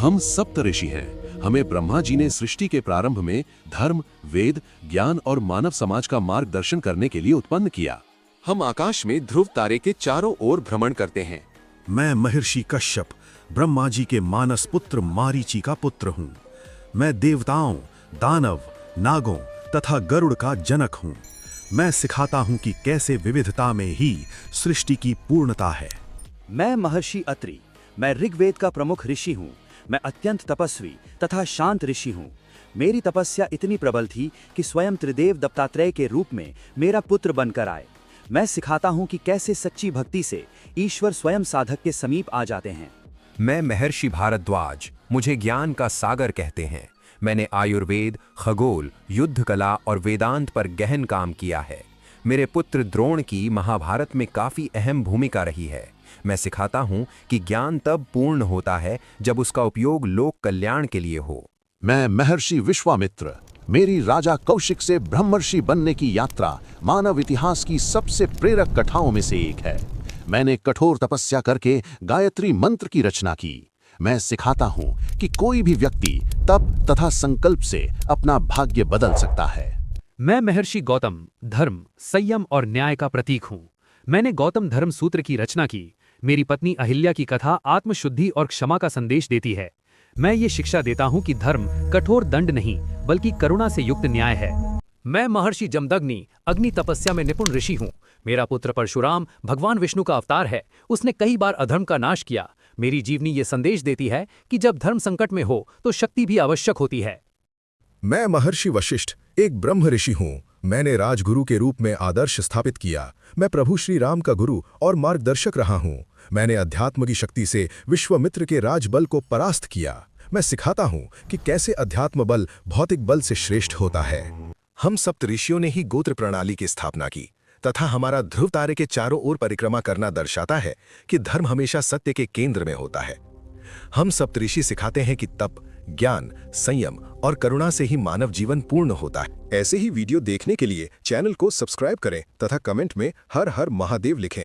हम सप्तऋषि हैं। हमें ब्रह्मा जी ने सृष्टि के प्रारंभ में धर्म, वेद, ज्ञान और मानव समाज का मार्गदर्शन करने के लिए उत्पन्न किया। हम आकाश में ध्रुव तारे के चारों ओर भ्रमण करते हैं। मैं महर्षि कश्यप, ब्रह्मा जी के मानस पुत्र मारीची का पुत्र हूँ। मैं देवताओं, दानव, नागों तथा गरुड़ का जनक हूँ। मैं सिखाता हूँ कि कैसे विविधता में ही सृष्टि की पूर्णता है। मैं महर्षि अत्रि, मैं ऋग्वेद का प्रमुख ऋषि हूँ। मैं अत्यंत तपस्वी तथा शांत ऋषि हूँ। मेरी तपस्या इतनी प्रबल थी कि स्वयं त्रिदेव दत्तात्रेय के रूप में मेरा पुत्र बनकर आए। मैं सिखाता हूँ कि कैसे सच्ची भक्ति से ईश्वर स्वयं साधक के समीप आ जाते हैं। मैं महर्षि भारद्वाज, मुझे ज्ञान का सागर कहते हैं। मैंने आयुर्वेद, खगोल, युद्ध कला और वेदांत पर गहन काम किया है। मेरे पुत्र द्रोण की महाभारत में काफी अहम भूमिका रही है। मैं सिखाता हूँ कि ज्ञान तब पूर्ण होता है जब उसका उपयोग लोक कल्याण के लिए हो। मैं महर्षि विश्वामित्र, मेरी राजा कौशिक से ब्रह्मर्षि बनने की यात्रा मानव इतिहास की सबसे प्रेरक कथाओं में से एक है। मैंने कठोर तपस्या करके गायत्री मंत्र की रचना की। मैं सिखाता हूँ कि कोई भी व्यक्ति तप तथा संकल्प से अपना भाग्य बदल सकता है। मैं महर्षि गौतम, धर्म, संयम और न्याय का प्रतीक हूँ। मैंने गौतम धर्म सूत्र की रचना की। मेरी पत्नी अहिल्या की कथा आत्मशुद्धि और क्षमा का संदेश देती है। मैं ये शिक्षा देता हूँ कि धर्म कठोर दंड नहीं बल्कि करुणा से युक्त न्याय है। मैं महर्षि जमदग्नि, अग्नि तपस्या में निपुण ऋषि हूँ। मेरा पुत्र परशुराम भगवान विष्णु का अवतार है। उसने कई बार अधर्म का नाश किया। मेरी जीवनी ये संदेश देती है कि जब धर्म संकट में हो तो शक्ति भी आवश्यक होती है। मैं महर्षि वशिष्ठ, एक ब्रह्म ऋषि हूँ। मैंने राजगुरु के रूप में आदर्श स्थापित किया। मैं प्रभु श्री राम का गुरु और मार्गदर्शक रहा हूँ। मैंने अध्यात्म की शक्ति से विश्वामित्र के राजबल को परास्त किया। मैं सिखाता हूँ कि कैसे अध्यात्म बल भौतिक बल से श्रेष्ठ होता है। हम सप्तऋषियों ने ही गोत्र प्रणाली की स्थापना की तथा हमारा ध्रुव तारे के चारों ओर परिक्रमा करना दर्शाता है कि धर्म हमेशा सत्य के केंद्र में होता है। हम सप्तऋषि सिखाते हैं कि तप, ज्ञान, संयम और करुणा से ही मानव जीवन पूर्ण होता है। ऐसे ही वीडियो देखने के लिए चैनल को सब्सक्राइब करें तथा कमेंट में हर हर महादेव लिखें।